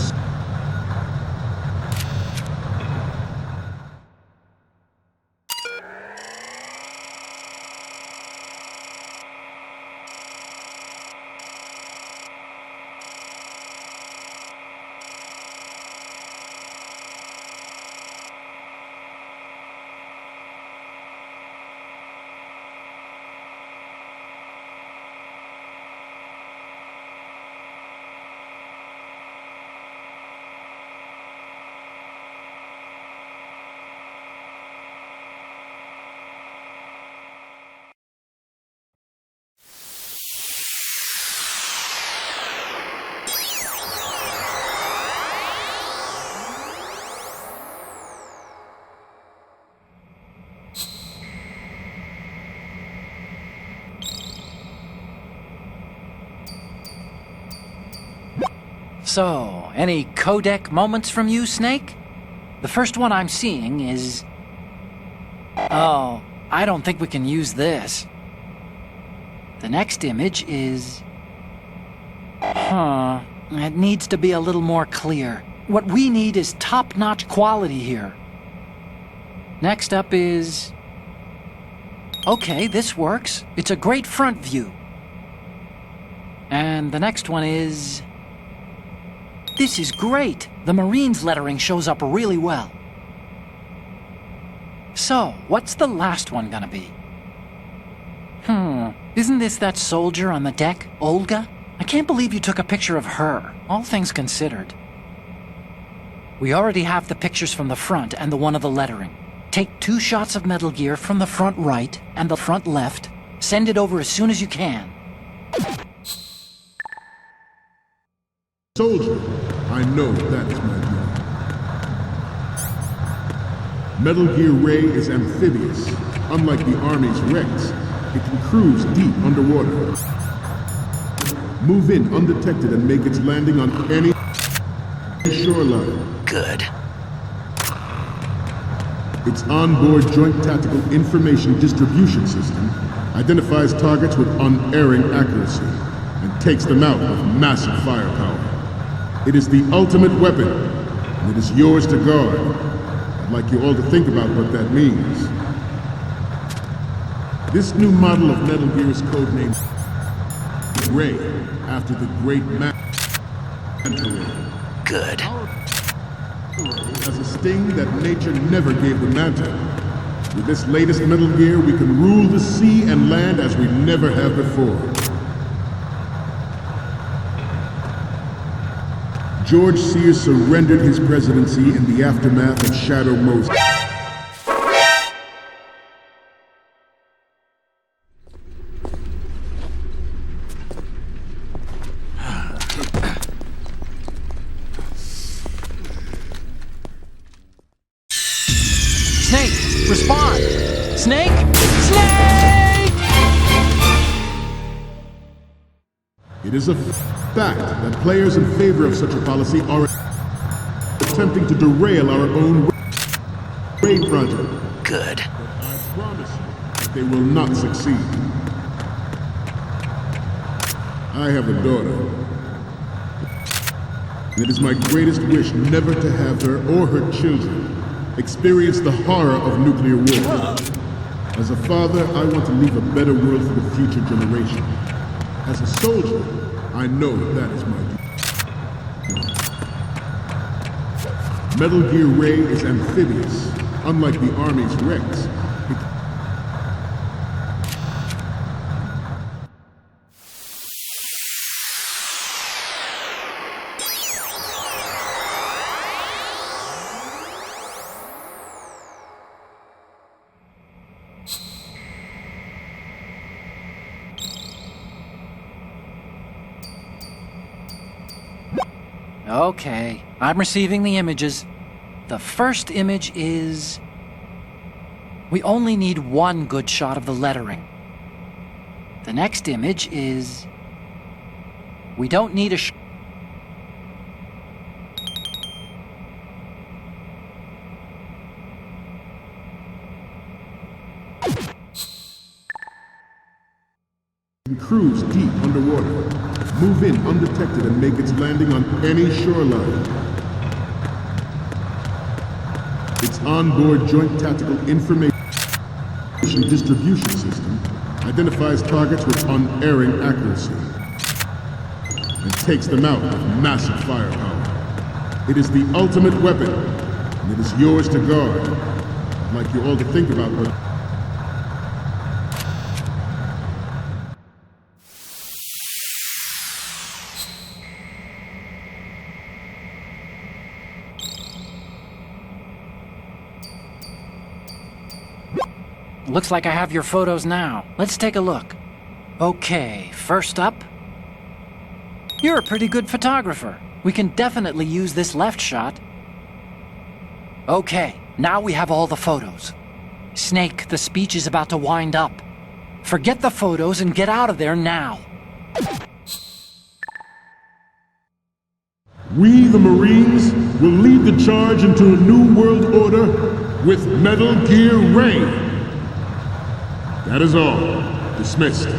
So, any codec moments from you, Snake? The first one I'm seeing is... Oh, I don't think we can use this. The next image is... It needs to be a little more clear. What we need is top-notch quality here. Next up is... Okay, this works. It's a great front view. And the next one is... This is great! The Marines lettering shows up really well. So, what's the last one gonna be? Isn't this that soldier on the deck, Olga? I can't believe you took a picture of her, all things considered. We already have the pictures from the front and the one of the lettering. Take 2 shots of Metal Gear from the front right and the front left. Send it over as soon as you can. Soldier, I know that is my duty. Metal Gear Ray is amphibious. Unlike the Army's Rex, it can cruise deep underwater. Move in undetected and make its landing on any shoreline. Good. Its onboard Joint Tactical Information Distribution System identifies targets with unerring accuracy and takes them out with massive firepower. It is the ultimate weapon, and it is yours to guard. I'd like you all to think about what that means. This new model of Metal Gear is codenamed Ray, after the great Manta Ray. Good. Has a sting that nature never gave the Manta. With this latest Metal Gear, we can rule the sea and land as we never have before. George Sears surrendered his presidency in the aftermath of Shadow Moses. Snake, respond! Snake! Snake! It is a fact that players in favor of such a policy are attempting to derail our own raid project. Good. I promise you that they will not succeed. I have a daughter. It is my greatest wish never to have her or her children experience the horror of nuclear war. As a father, I want to leave a better world for the future generation. As a soldier, I know that is my duty. Metal Gear Ray is amphibious. Unlike the Army's Rex, Okay, I'm receiving the images. The first image is... We only need one good shot of the lettering. The next image is... We don't need a cruise deep underwater. Move in undetected and make its landing on any shoreline. Its onboard Joint Tactical Information Distribution System identifies targets with unerring accuracy and takes them out with massive firepower. It is the ultimate weapon, and it is yours to guard. I'd like you all to think about what... Looks like I have your photos now. Let's take a look. Okay, first up. You're a pretty good photographer. We can definitely use this left shot. Okay, now we have all the photos. Snake, the speech is about to wind up. Forget the photos and get out of there now. We, the Marines, will lead the charge into a new world order with Metal Gear Ray. That is all. Dismissed.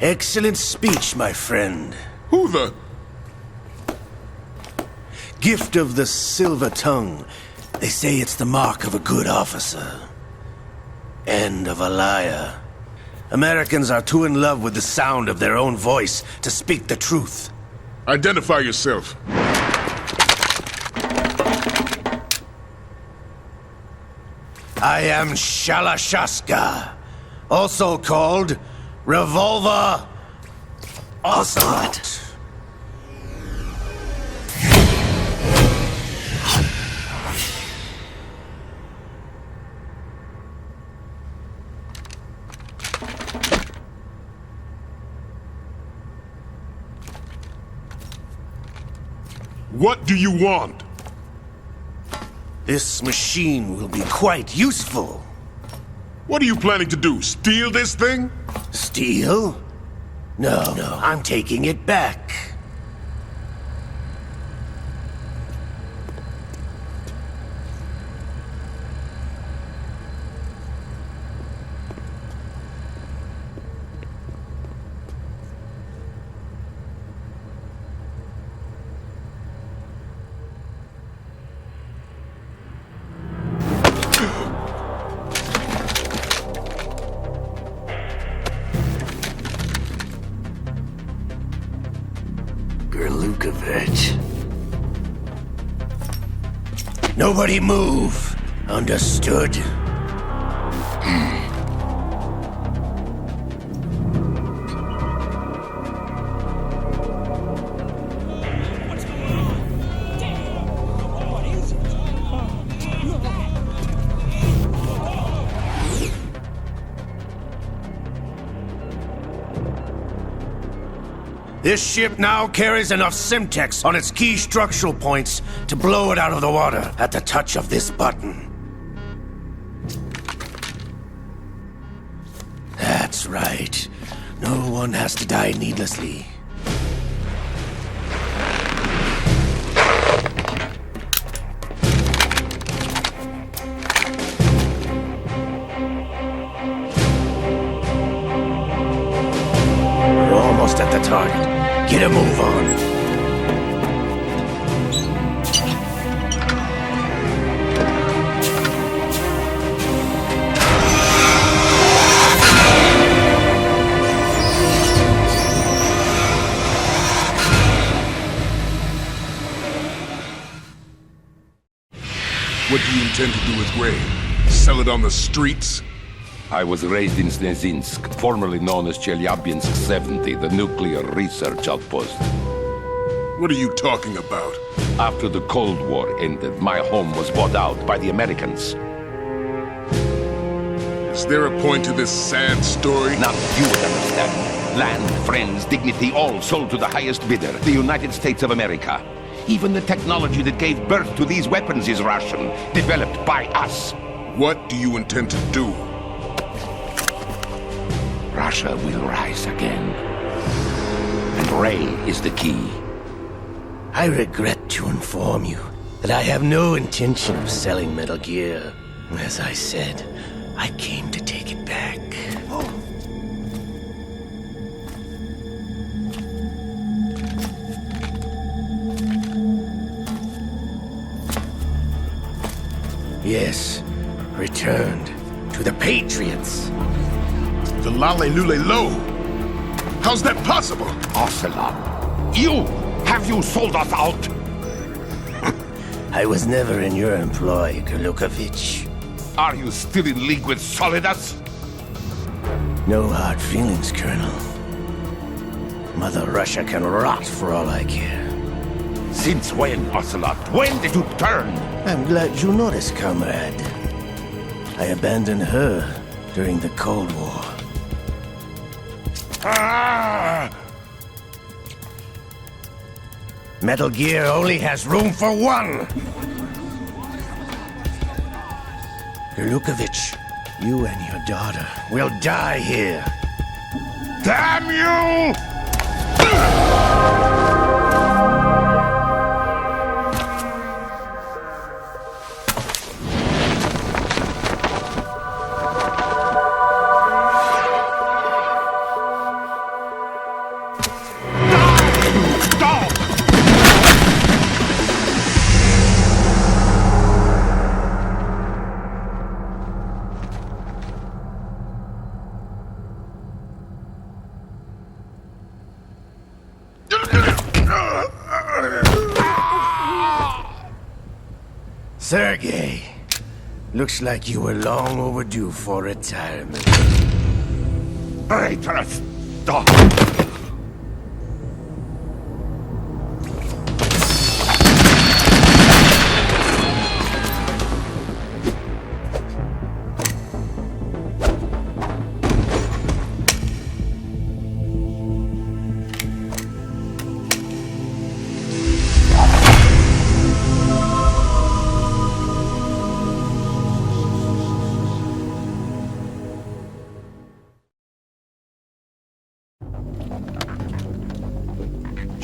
Excellent speech, my friend. Who the? Gift of the silver tongue. They say it's the mark of a good officer. And of a liar. Americans are too in love with the sound of their own voice to speak the truth. Identify yourself. I am Shalashaska, also called Revolver Ocelot. What do you want? This machine will be quite useful. What are you planning to do? Steal this thing? Steal? No, I'm taking it back. Lukovich. Nobody move. Understood? This ship now carries enough Simtex on its key structural points to blow it out of the water at the touch of this button. That's right. No one has to die needlessly. We're almost at the target. Get a move on. What do you intend to do with Ray? Sell it on the streets? I was raised in Snezinsk, formerly known as Chelyabinsk 70, the nuclear research outpost. What are you talking about? After the Cold War ended, my home was bought out by the Americans. Is there a point to this sad story? Now you would understand. Land, friends, dignity, all sold to the highest bidder, the United States of America. Even the technology that gave birth to these weapons is Russian, developed by us. What do you intend to do? Russia will rise again. And Ray is the key. I regret to inform you that I have no intention of selling Metal Gear. As I said, I came to take it back. Yes, returned to the Patriots. The Lale Lule Lo? How's that possible? Ocelot, have you sold us out? I was never in your employ, Gurlukovich. Are you still in league with Solidus? No hard feelings, Colonel. Mother Russia can rot for all I care. Since when, Ocelot? When did you turn? I'm glad you noticed, comrade. I abandoned her during the Cold War. Ah! Metal Gear only has room for one! Lukovich, you and your daughter will die here. Damn you! Sergei, looks like you were long overdue for retirement. Traitorous dog!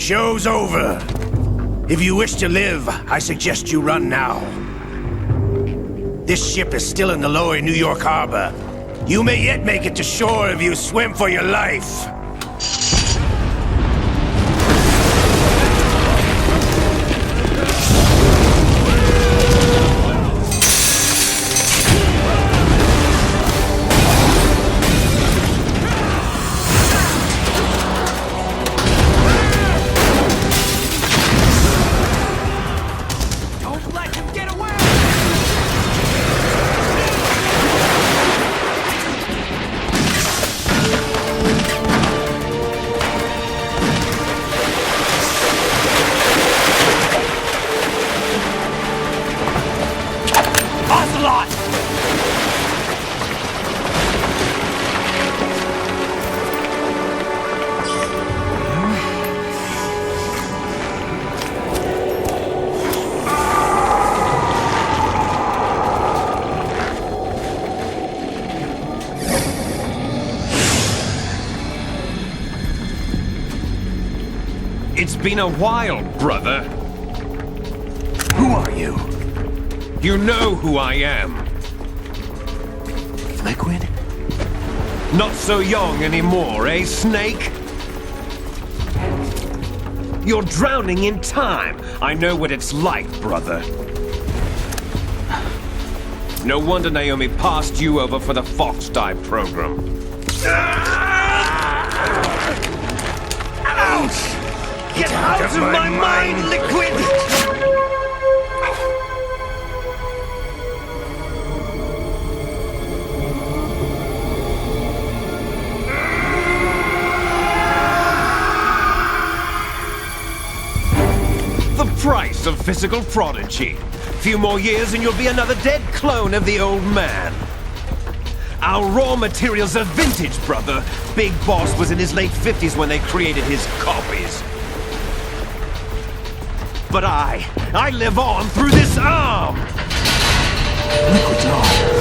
Show's over. If you wish to live, I suggest you run now. This ship is still in the lower New York harbor. You may yet make it to shore if you swim for your life. It's been a while, brother. Who are you? You know who I am. Liquid? Not so young anymore, eh, Snake? You're drowning in time. I know what it's like, brother. No wonder Naomi passed you over for the Fox Dive program. Ouch! Get out of my mind, Liquid! The price of physical prodigy. Few more years and you'll be another dead clone of the old man. Our raw materials are vintage, brother. Big Boss was in his late 50s when they created his copies. But I live on through this arm! Liquid's on.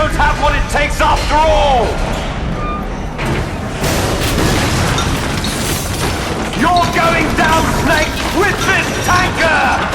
don't have what it takes after all! You're going down, Snake, with this tanker!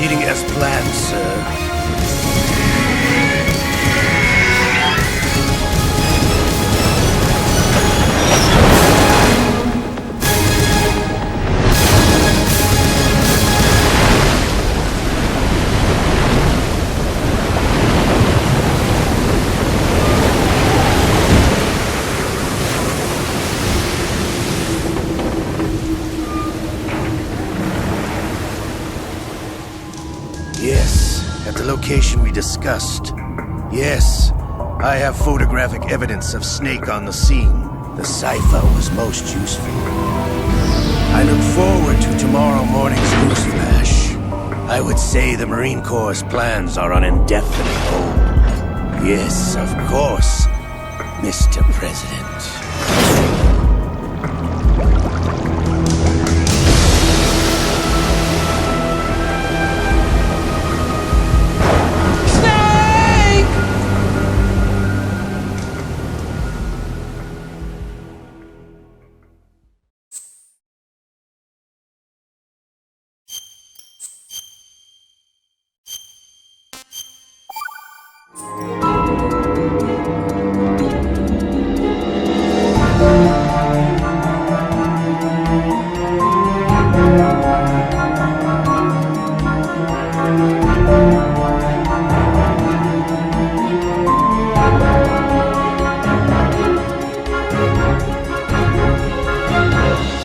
Proceeding as planned, sir. Yes, at the location we discussed. Yes, I have photographic evidence of Snake on the scene. The cipher was most useful. I look forward to tomorrow morning's news flash. I would say the Marine Corps' plans are on indefinite hold. Yes, of course, Mr. President.